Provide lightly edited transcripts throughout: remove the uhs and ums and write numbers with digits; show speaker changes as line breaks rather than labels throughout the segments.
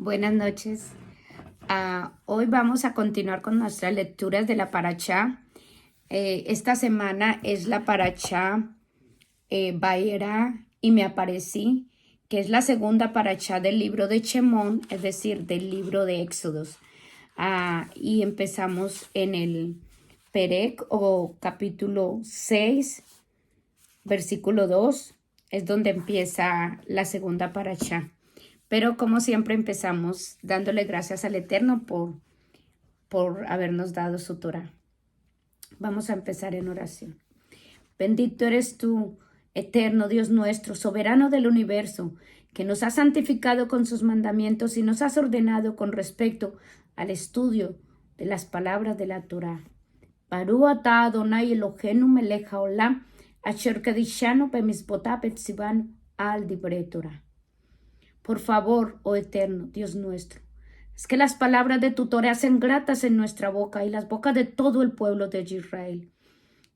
Buenas noches. Hoy vamos a continuar con nuestras lecturas de la Parashá. Esta semana es la Parashá Vaera y me aparecí, que es la segunda Parashá del libro de Shemón, es decir, del libro de Éxodos. Y empezamos en el Perec o capítulo 6, versículo 2, es donde empieza la segunda Parashá. Pero como siempre empezamos dándole gracias al Eterno por habernos dado su Torah. Vamos a empezar en oración. Bendito eres tú, Eterno Dios nuestro, soberano del universo, que nos has santificado con sus mandamientos y nos has ordenado con respecto al estudio de las palabras de la Torah. Baruch atah Adonai Eloheinu melech haolam, asher kadishanu bemizvotav etzivanu al divrei Torah. Por favor, oh Eterno, Dios nuestro, es que las palabras de tu Torah sean gratas en nuestra boca y las bocas de todo el pueblo de Israel.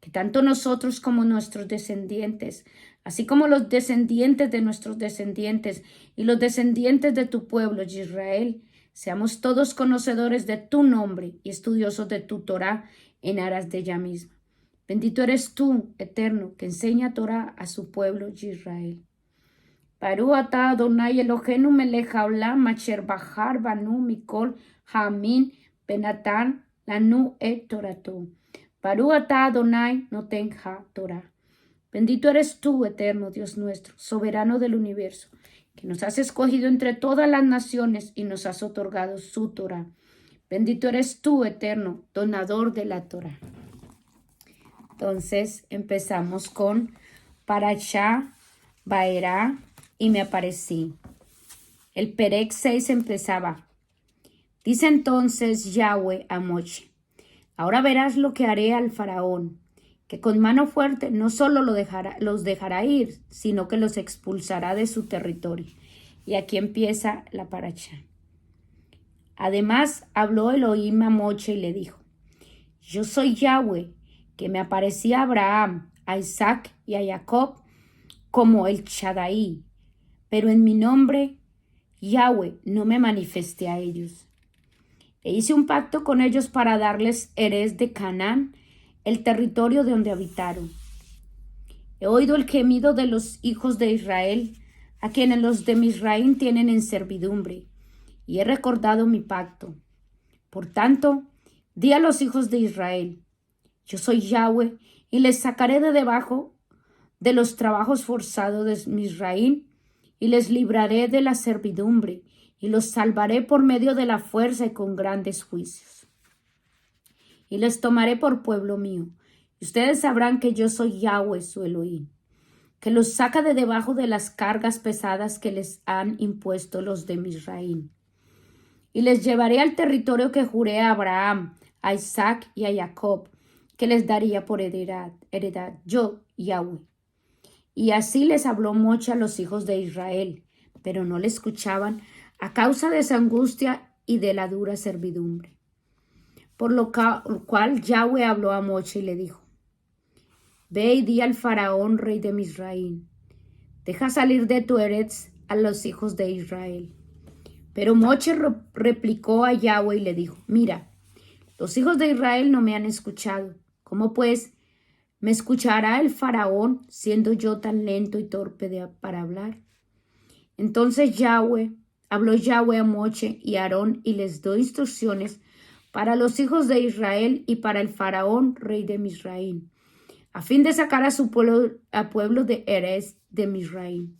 Que tanto nosotros como nuestros descendientes, así como los descendientes de nuestros descendientes y los descendientes de tu pueblo Israel, seamos todos conocedores de tu nombre y estudiosos de tu Torah en aras de ella misma. Bendito eres tú, Eterno, que enseña Torah a su pueblo Israel. Baruch atah Adonai Eloheinu melech haolam asher bahar banu mikol ha'amin benatan lanu et torato. Baruch atah Adonai noten ha-Torah. Bendito eres tú, Eterno Dios nuestro, soberano del universo, que nos has escogido entre todas las naciones y nos has otorgado su Torah. Bendito eres tú, Eterno, donador de la Torah. Entonces empezamos con Parashá Vaera y me aparecí. El Perec 6 empezaba. Dice entonces Yahweh a Moshe: ahora verás lo que haré al faraón, que con mano fuerte no solo los dejará ir, sino que los expulsará de su territorio. Y aquí empieza la Parashá. Además habló Elohim a Moshe y le dijo: yo soy Yahweh, que me aparecí a Abraham, a Isaac y a Jacob como el Shaddai, pero en mi nombre, Yahweh, no me manifesté a ellos. E hice un pacto con ellos para darles Erez de Canaán, el territorio de donde habitaron. He oído el gemido de los hijos de Israel, a quienes los de Misraim tienen en servidumbre, y he recordado mi pacto. Por tanto, di a los hijos de Israel: yo soy Yahweh, y les sacaré de debajo de los trabajos forzados de Misraim, y les libraré de la servidumbre, y los salvaré por medio de la fuerza y con grandes juicios. Y les tomaré por pueblo mío, y ustedes sabrán que yo soy Yahweh, su Elohim, que los saca de debajo de las cargas pesadas que les han impuesto los de Misraim. Y les llevaré al territorio que juré a Abraham, a Isaac y a Jacob, que les daría por heredad, yo, Yahweh. Y así les habló Moshe a los hijos de Israel, pero no le escuchaban a causa de esa angustia y de la dura servidumbre. Por lo cual Yahweh habló a Moshe y le dijo: ve y di al faraón, rey de Misraim: deja salir de tu Eretz a los hijos de Israel. Pero Moshe replicó a Yahweh y le dijo: mira, los hijos de Israel no me han escuchado. ¿Cómo pues me escuchará el faraón, siendo yo tan lento y torpe para hablar? Entonces habló Yahweh a Moshe y a Aarón y les dio instrucciones para los hijos de Israel y para el faraón, rey de Misraim, a fin de sacar a su pueblo de Erez de Misraim.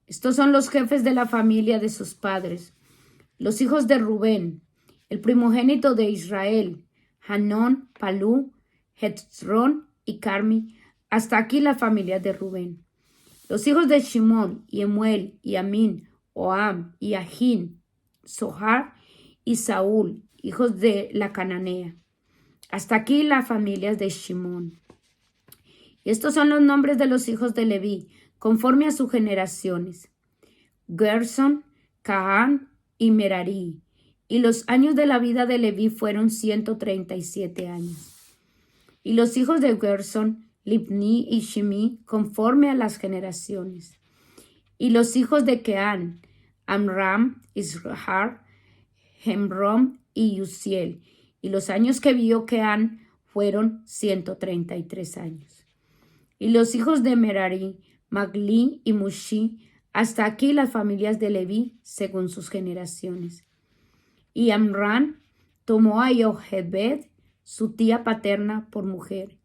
Estos son los jefes de la familia de sus padres, los hijos de Rubén, el primogénito de Israel: Hanón, Palú, Hezrón y Carmi. Hasta aquí la familia de Rubén. Los hijos de Shimón, y Emuel, y Amín, Oam, y Ajín, Zohar y Saúl, hijos de la Cananea. Hasta aquí las familias de Shimón. Y estos son los nombres de los hijos de Leví, conforme a sus generaciones: Gerson, Cahán y Merari. Y los años de la vida de Leví fueron 137 años. Y los hijos de Gerson, Libni y Shimi, conforme a las generaciones. Y los hijos de Keán, Amram, Ishar, Hemrom y Uziel. Y los años que vivió Keán fueron 133 años. Y los hijos de Merari, Magli y Mushi, hasta aquí las familias de Leví, según sus generaciones. Y Amram tomó a Jochebed, su tía paterna, por mujer,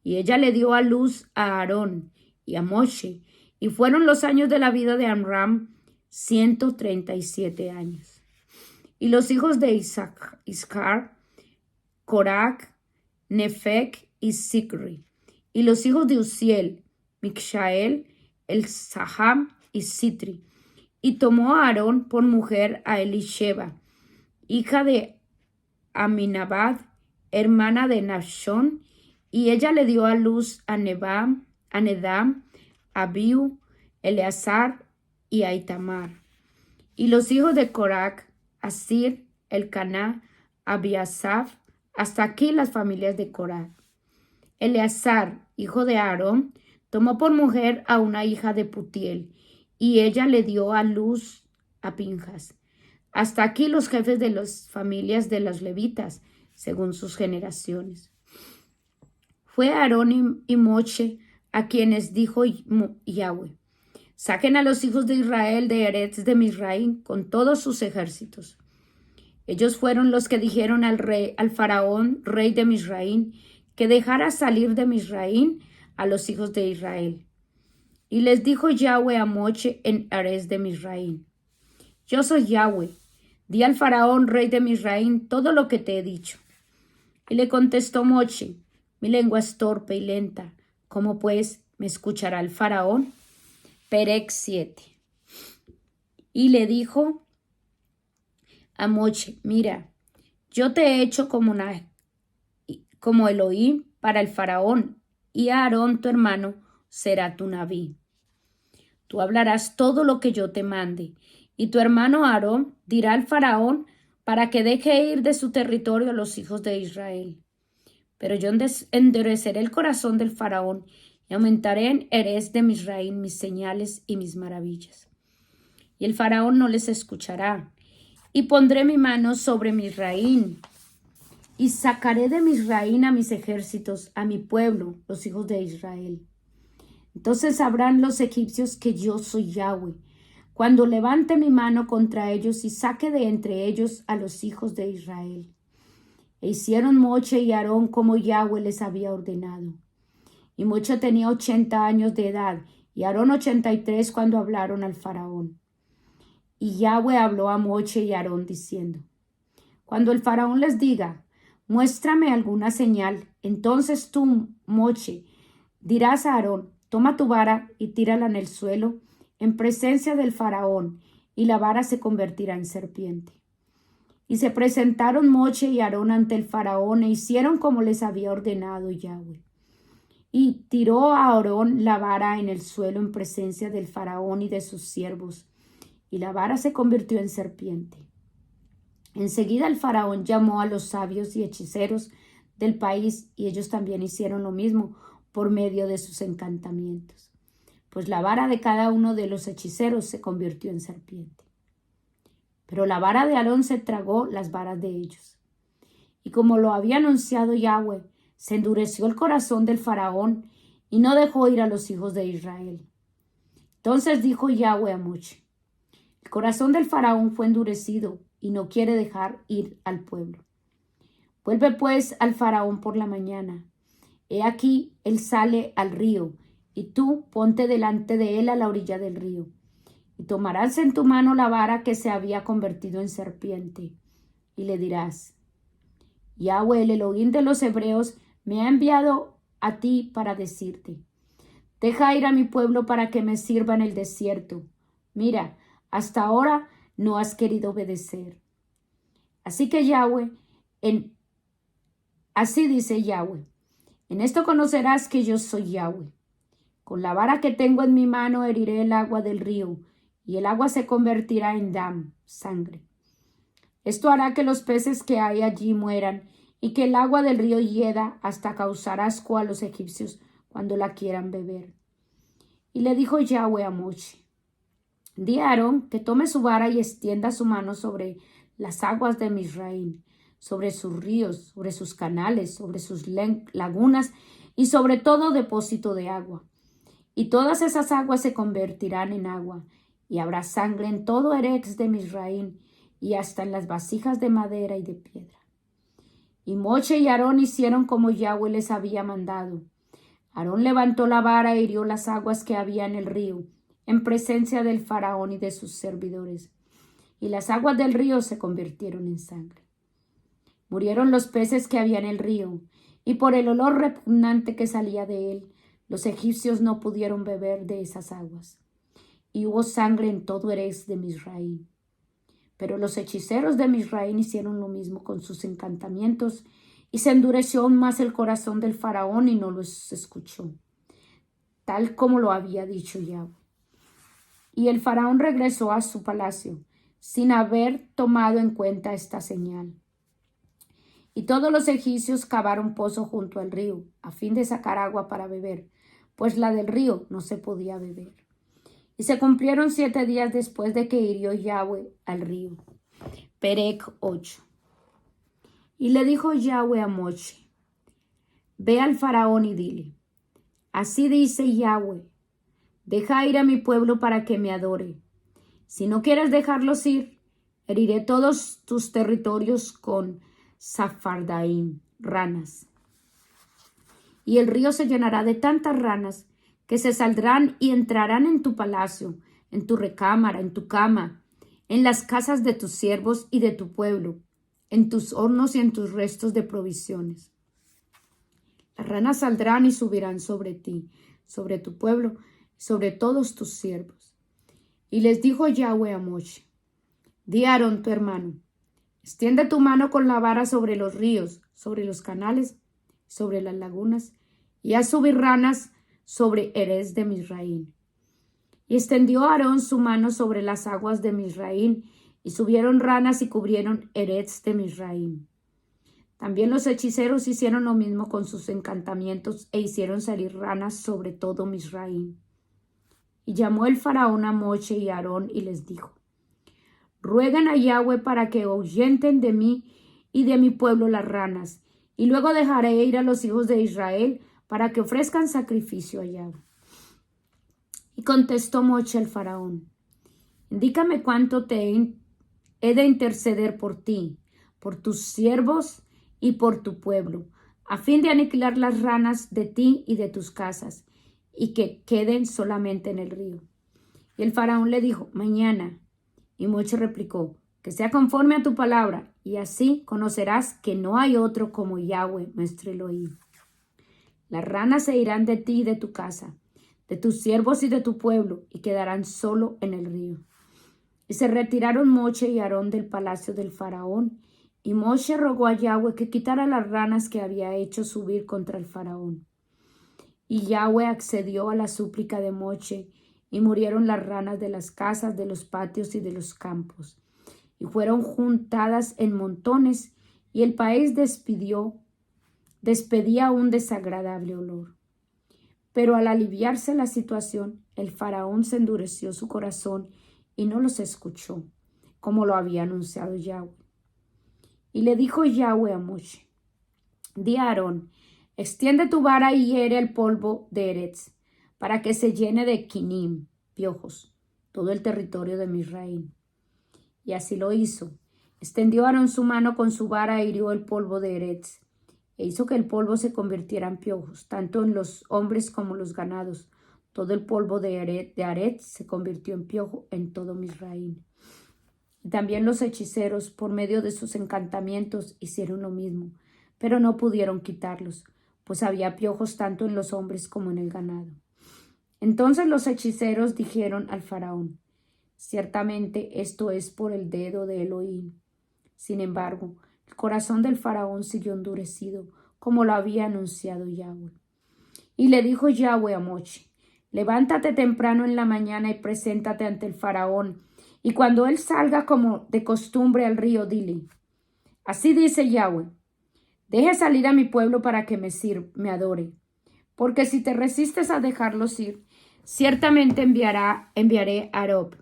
y ella le dio a luz a Aarón y a Moshe, y fueron los años de la vida de Amram 137 años. Y los hijos de Iscar, Corac, Nefec y Zicri. Y los hijos de Uziel, Mikshael, el Saham y Sitri. Y tomó a Aarón por mujer a Elisheba, hija de Aminabad, hermana de Nashón, y ella le dio a luz a Nedam, a Abiú, Eleazar y a Itamar. Y los hijos de Corac, Asir, Elcaná, Abiasaf, hasta aquí las familias de Corac. Eleazar, hijo de Aarón, tomó por mujer a una hija de Putiel, y ella le dio a luz a Pinjas. Hasta aquí los jefes de las familias de los levitas, según sus generaciones. Fue Aarón y Moshe a quienes dijo Yahweh: saquen a los hijos de Israel de Eretz de Misraim con todos sus ejércitos. Ellos fueron los que dijeron al faraón, rey de Misraim, que dejara salir de Misraim a los hijos de Israel. Y les dijo Yahweh a Moshe en Eretz de Misraim: yo soy Yahweh. Di al faraón, rey de Misraim, todo lo que te he dicho. Y le contestó Moshe: mi lengua es torpe y lenta. ¿Cómo pues me escuchará el faraón? Perec 7. Y le dijo a Moshe: mira, yo te he hecho como Elohim para el faraón, y Aarón tu hermano será tu Nabí. Tú hablarás todo lo que yo te mande, y tu hermano Aarón dirá al faraón para que deje ir de su territorio a los hijos de Israel. Pero yo endureceré el corazón del faraón y aumentaré en Eretz de Misraim mis señales y mis maravillas. Y el faraón no les escuchará. Y pondré mi mano sobre Misraim y sacaré de Misraim a mis ejércitos, a mi pueblo, los hijos de Israel. Entonces sabrán los egipcios que yo soy Yahweh, cuando levante mi mano contra ellos y saque de entre ellos a los hijos de Israel. E hicieron Moshe y Aarón como Yahweh les había ordenado. Y Moshe tenía 80 años de edad, y Aarón 83 cuando hablaron al faraón. Y Yahweh habló a Moshe y Aarón diciendo: cuando el faraón les diga: muéstrame alguna señal, entonces tú, Moshe, dirás a Aarón: toma tu vara y tírala en el suelo en presencia del faraón, y la vara se convertirá en serpiente. Y se presentaron Moshe y Aarón ante el faraón e hicieron como les había ordenado Yahweh. Y tiró a Aarón la vara en el suelo en presencia del faraón y de sus siervos, y la vara se convirtió en serpiente. Enseguida el faraón llamó a los sabios y hechiceros del país, y ellos también hicieron lo mismo por medio de sus encantamientos, pues la vara de cada uno de los hechiceros se convirtió en serpiente. Pero la vara de Aarón se tragó las varas de ellos. Y como lo había anunciado Yahweh, se endureció el corazón del faraón y no dejó ir a los hijos de Israel. Entonces dijo Yahweh a Moshe: el corazón del faraón fue endurecido y no quiere dejar ir al pueblo. Vuelve pues al faraón por la mañana. He aquí, él sale al río, y tú ponte delante de él a la orilla del río. Y tomarás en tu mano la vara que se había convertido en serpiente, y le dirás: Yahweh, el Elohim de los hebreos, me ha enviado a ti para decirte: deja ir a mi pueblo para que me sirva en el desierto. Mira, hasta ahora no has querido obedecer. Así que así dice Yahweh: en esto conocerás que yo soy Yahweh. Con la vara que tengo en mi mano heriré el agua del río, y el agua se convertirá en dam, sangre. Esto hará que los peces que hay allí mueran, y que el agua del río hieda hasta causar asco a los egipcios cuando la quieran beber. Y le dijo Yahweh a Moshe: Di a Aarón que tome su vara y extienda su mano sobre las aguas de Misraín, sobre sus ríos, sobre sus canales, sobre sus lagunas y sobre todo depósito de agua. Y todas esas aguas se convertirán en agua, y habrá sangre en todo Eretz de Misraín, y hasta en las vasijas de madera y de piedra. Y Moche y Aarón hicieron como Yahweh les había mandado. Aarón levantó la vara e hirió las aguas que había en el río, en presencia del faraón y de sus servidores. Y las aguas del río se convirtieron en sangre. Murieron los peces que había en el río, y por el olor repugnante que salía de él, los egipcios no pudieron beber de esas aguas. Y hubo sangre en todo Eretz de Misraín. Pero los hechiceros de Misraín hicieron lo mismo con sus encantamientos, y se endureció aún más el corazón del faraón y no los escuchó, tal como lo había dicho Yahweh. Y el faraón regresó a su palacio, sin haber tomado en cuenta esta señal. Y todos los egipcios cavaron pozo junto al río, a fin de sacar agua para beber, pues la del río no se podía beber. Y se cumplieron 7 días después de que hirió Yahweh al río. Perec 8. Y le dijo Yahweh a Moche: ve al faraón y dile: así dice Yahweh, deja ir a mi pueblo para que me adore. Si no quieres dejarlos ir, heriré todos tus territorios con Safardaim, ranas. Y el río se llenará de tantas ranas que se saldrán y entrarán en tu palacio, en tu recámara, en tu cama, en las casas de tus siervos y de tu pueblo, en tus hornos y en tus restos de provisiones. Las ranas saldrán y subirán sobre ti, sobre tu pueblo, sobre todos tus siervos. Y les dijo Yahweh a Moche: di a Aarón tu hermano: extiende tu mano con la vara sobre los ríos, sobre los canales, sobre las lagunas, y haz subir ranas sobre Eretz de Misraín. Y extendió Aarón su mano sobre las aguas de Misraín, y subieron ranas y cubrieron Eretz de Misraín. También los hechiceros hicieron lo mismo con sus encantamientos e hicieron salir ranas sobre todo Misraín. Y llamó el faraón a Moche y a Aarón y les dijo: rueguen a Yahweh para que ahuyenten de mí y de mi pueblo las ranas, y luego dejaré ir a los hijos de Israel para que ofrezcan sacrificio a Yahweh. Y contestó Moche al faraón: indícame cuánto he de interceder por ti, por tus siervos y por tu pueblo, a fin de aniquilar las ranas de ti y de tus casas, y que queden solamente en el río. Y el faraón le dijo: mañana. Y Moche replicó: que sea conforme a tu palabra, y así conocerás que no hay otro como Yahweh nuestro Elohim. Las ranas se irán de ti y de tu casa, de tus siervos y de tu pueblo, y quedarán solo en el río. Y se retiraron Moche y Aarón del palacio del faraón, y Moche rogó a Yahweh que quitara las ranas que había hecho subir contra el faraón. Y Yahweh accedió a la súplica de Moche, y murieron las ranas de las casas, de los patios y de los campos, y fueron juntadas en montones, y el país despedía un desagradable olor. Pero al aliviarse la situación, el faraón se endureció su corazón y no los escuchó, como lo había anunciado Yahweh. Y le dijo Yahweh a Moche: di a Aarón: extiende tu vara y hiere el polvo de Eretz, para que se llene de quinim, piojos, todo el territorio de Misraín. Y así lo hizo. Extendió Aarón su mano con su vara e hirió el polvo de Eretz, e hizo que el polvo se convirtiera en piojos, tanto en los hombres como en los ganados. Todo el polvo de Eretz se convirtió en piojo en todo Misraín. Y también los hechiceros, por medio de sus encantamientos, hicieron lo mismo, pero no pudieron quitarlos, pues había piojos tanto en los hombres como en el ganado. Entonces los hechiceros dijeron al faraón: ciertamente esto es por el dedo de Elohim. Sin embargo, el corazón del faraón siguió endurecido, como lo había anunciado Yahweh. Y le dijo Yahweh a Moche: levántate temprano en la mañana y preséntate ante el faraón, y cuando él salga como de costumbre al río, dile: así dice Yahweh, deje salir a mi pueblo para que me adore, porque si te resistes a dejarlos ir, ciertamente enviaré a Arob,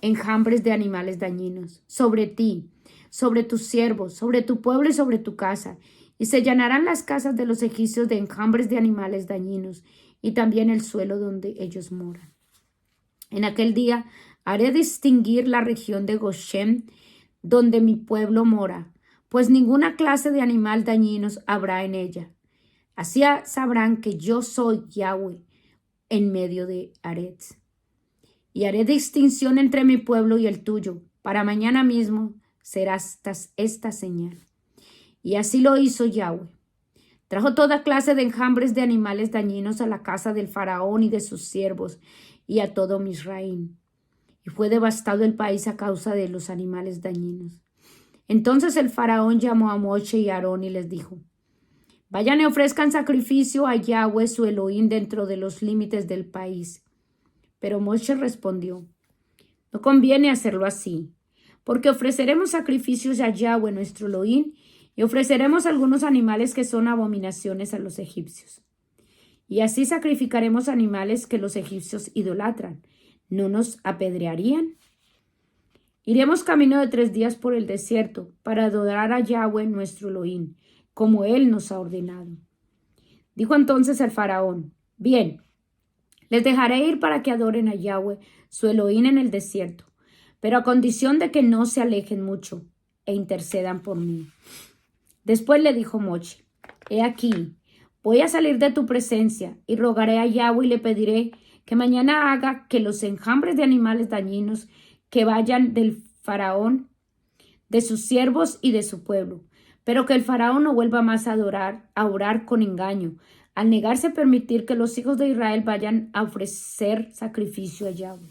enjambres de animales dañinos, sobre ti, sobre tus siervos, sobre tu pueblo y sobre tu casa. Y se llenarán las casas de los egipcios de enjambres de animales dañinos, y también el suelo donde ellos moran. En aquel día haré distinguir la región de Goshen, donde mi pueblo mora, pues ninguna clase de animal dañinos habrá en ella. Así sabrán que yo soy Yahweh en medio de Aretz. Y haré distinción entre mi pueblo y el tuyo. Para mañana mismo será esta señal. Y así lo hizo Yahweh. Trajo toda clase de enjambres de animales dañinos a la casa del faraón y de sus siervos y a todo Misraim. Y fue devastado el país a causa de los animales dañinos. Entonces el faraón llamó a Moshe y a Aarón y les dijo: vayan y ofrezcan sacrificio a Yahweh su Elohim dentro de los límites del país. Pero Moshe respondió: no conviene hacerlo así, porque ofreceremos sacrificios a Yahweh nuestro Elohim y ofreceremos algunos animales que son abominaciones a los egipcios. Y así sacrificaremos animales que los egipcios idolatran. ¿No nos apedrearían? Iremos camino de 3 días por el desierto para adorar a Yahweh nuestro Elohim, como él nos ha ordenado. Dijo entonces el faraón: bien, les dejaré ir para que adoren a Yahweh su Elohim en el desierto, pero a condición de que no se alejen mucho e intercedan por mí. Después le dijo Moshe: he aquí, voy a salir de tu presencia y rogaré a Yahweh y le pediré que mañana haga que los enjambres de animales dañinos que vayan del faraón, de sus siervos y de su pueblo, pero que el faraón no vuelva más a orar con engaño, al negarse a permitir que los hijos de Israel vayan a ofrecer sacrificio a Yahweh.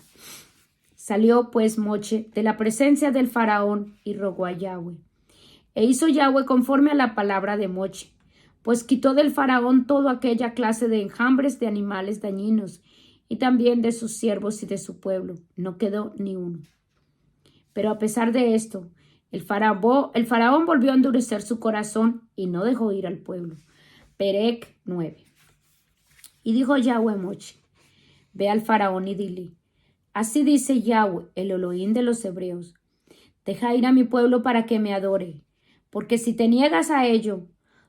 Salió pues Moshe de la presencia del faraón y rogó a Yahweh. E hizo Yahweh conforme a la palabra de Moshe, pues quitó del faraón toda aquella clase de enjambres de animales dañinos, y también de sus siervos y de su pueblo. No quedó ni uno. Pero a pesar de esto, el faraón volvió a endurecer su corazón y no dejó ir al pueblo. Perec 9. Y dijo Yahweh a Moshe: ve al faraón y dile: así dice Yahweh, el Elohim de los hebreos: deja ir a mi pueblo para que me adore, porque si te niegas a ello,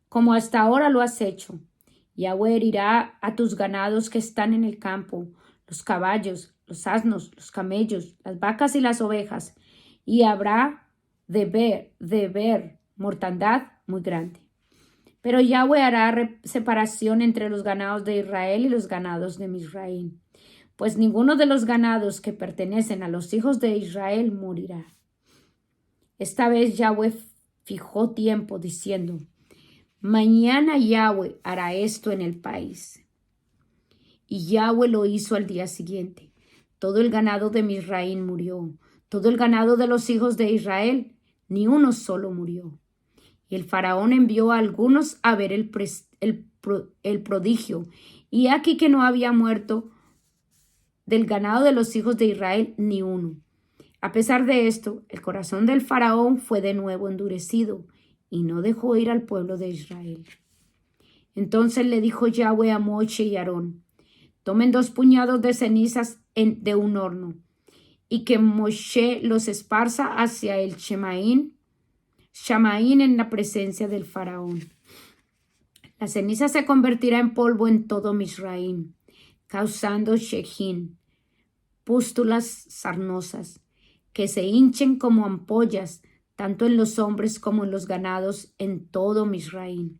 como hasta ahora lo has hecho, Yahweh herirá a tus ganados que están en el campo, los caballos, los asnos, los camellos, las vacas y las ovejas, y habrá de ver mortandad muy grande. Pero Yahweh hará separación entre los ganados de Israel y los ganados de Misraim, pues ninguno de los ganados que pertenecen a los hijos de Israel morirá. Esta vez Yahweh fijó tiempo diciendo: mañana Yahweh hará esto en el país. Y Yahweh lo hizo al día siguiente. Todo el ganado de Misraim murió. Todo el ganado de los hijos de Israel, ni uno solo murió. Y el faraón envió a algunos a ver el prodigio. Y aquí que no había muerto del ganado de los hijos de Israel ni uno. A pesar de esto, el corazón del faraón fue de nuevo endurecido y no dejó ir al pueblo de Israel. Entonces le dijo Yahweh a Moshe y Aarón: tomen 2 puñados de cenizas de un horno, y que Moshe los esparza hacia el Shamaín en la presencia del faraón. La ceniza se convertirá en polvo en todo Misraim, causando shejín, pústulas sarnosas, que se hinchen como ampollas, tanto en los hombres como en los ganados, en todo Misraim.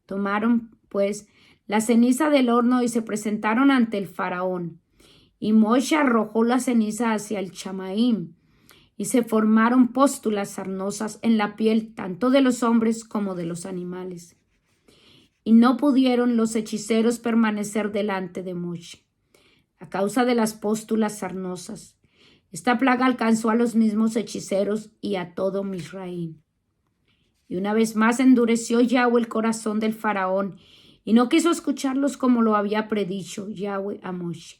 Tomaron, pues, la ceniza del horno y se presentaron ante el faraón. Y Moshe arrojó la ceniza hacia el Shamaín, y se formaron pústulas sarnosas en la piel tanto de los hombres como de los animales. Y no pudieron los hechiceros permanecer delante de Moshe, a causa de las pústulas sarnosas. Esta plaga alcanzó a los mismos hechiceros y a todo Misraim. Y una vez más endureció Yahweh el corazón del faraón, y no quiso escucharlos como lo había predicho Yahweh a Moshe.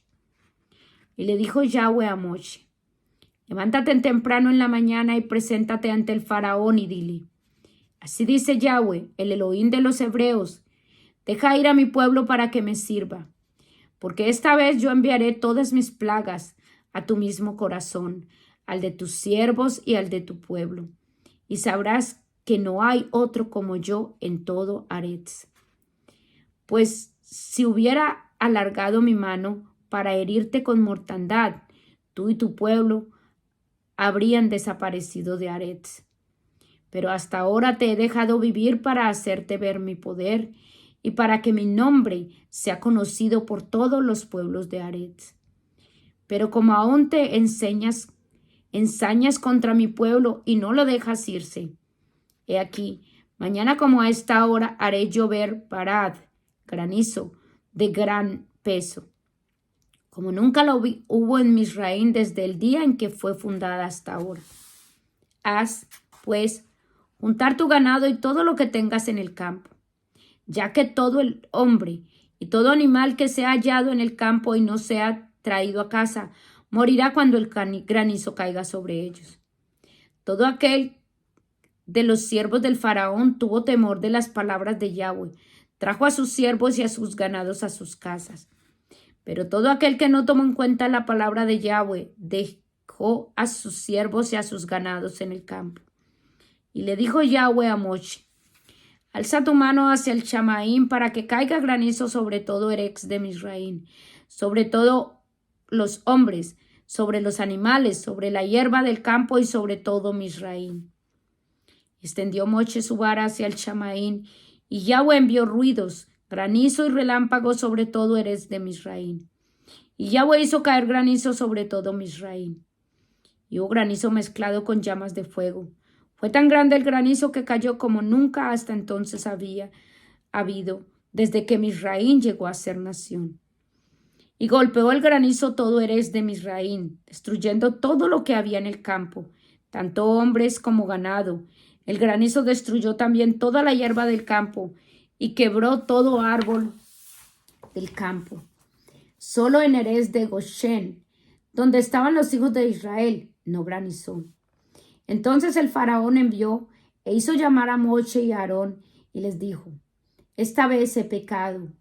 Y le dijo Yahweh a Moshe: levántate temprano en la mañana y preséntate ante el faraón y dile: así dice Yahweh, el Elohim de los hebreos: deja ir a mi pueblo para que me sirva, porque esta vez yo enviaré todas mis plagas a tu mismo corazón, al de tus siervos y al de tu pueblo, y sabrás que no hay otro como yo en todo Aretz. Pues si hubiera alargado mi mano para herirte con mortandad, tú y tu pueblo habrían desaparecido de Aretz. Pero hasta ahora te he dejado vivir para hacerte ver mi poder y para que mi nombre sea conocido por todos los pueblos de Aretz. Pero como aún te ensañas contra mi pueblo y no lo dejas irse, he aquí, mañana como a esta hora haré llover parad, granizo, de gran peso, como nunca lo hubo en Misraín desde el día en que fue fundada hasta ahora. Haz, pues, juntar tu ganado y todo lo que tengas en el campo, ya que todo el hombre y todo animal que sea hallado en el campo y no sea traído a casa, morirá cuando el granizo caiga sobre ellos. Todo aquel de los siervos del faraón tuvo temor de las palabras de Yahweh, trajo a sus siervos y a sus ganados a sus casas. Pero todo aquel que no tomó en cuenta la palabra de Yahweh dejó a sus siervos y a sus ganados en el campo. Y le dijo Yahweh a Moshe: alza tu mano hacia el Chamaín para que caiga granizo sobre todo Eretz de Misraín, sobre todos los hombres, sobre los animales, sobre la hierba del campo y sobre todo Misraín. Extendió Moshe su vara hacia el Chamaín, y Yahweh envió ruidos, granizo y relámpagos sobre todo Eretz de Misraín. Y Yahweh hizo caer granizo sobre todo Misraín. Y hubo granizo mezclado con llamas de fuego. Fue tan grande el granizo que cayó como nunca hasta entonces había habido, desde que Misraín llegó a ser nación. Y golpeó el granizo todo Eretz de Misraín, destruyendo todo lo que había en el campo, tanto hombres como ganado. El granizo destruyó también toda la hierba del campo y quebró todo árbol del campo. Solo en Eretz de Goshen, donde estaban los hijos de Israel, no granizó. Entonces el faraón envió e hizo llamar a Moshe y a Aarón y les dijo: esta vez he pecado.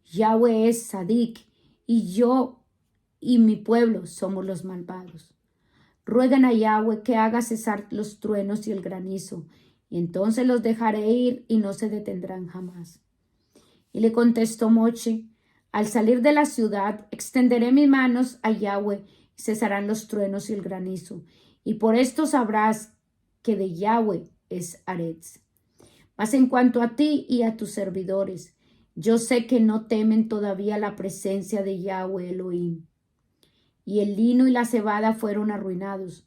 Yahweh es Sadik y yo y mi pueblo somos los malvados. Rueguen a Yahweh que haga cesar los truenos y el granizo, y entonces los dejaré ir y no se detendrán jamás. Y le contestó Moshe: al salir de la ciudad extenderé mis manos a Yahweh y cesarán los truenos y el granizo, y por esto sabrás que de Yahweh es Aretz. Mas en cuanto a ti y a tus servidores, yo sé que no temen todavía la presencia de Yahweh Elohim. Y el lino y la cebada fueron arruinados,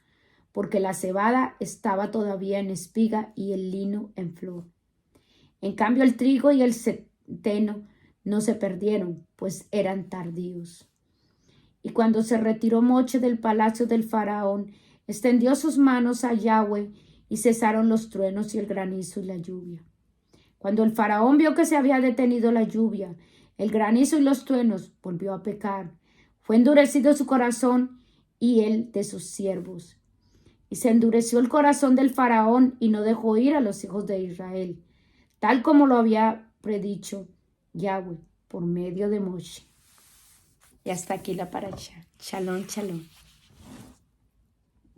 porque la cebada estaba todavía en espiga y el lino en flor. En cambio el trigo y el centeno no se perdieron, pues eran tardíos. Y cuando se retiró Moshe del palacio del faraón, extendió sus manos a Yahweh y cesaron los truenos y el granizo y la lluvia. Cuando el faraón vio que se había detenido la lluvia, el granizo y los truenos, volvió a pecar. Fue endurecido su corazón y el de sus siervos. Y se endureció el corazón del faraón y no dejó ir a los hijos de Israel, tal como lo había predicho Yahweh por medio de Moshe. Y hasta aquí la paracha. Shalom, shalom.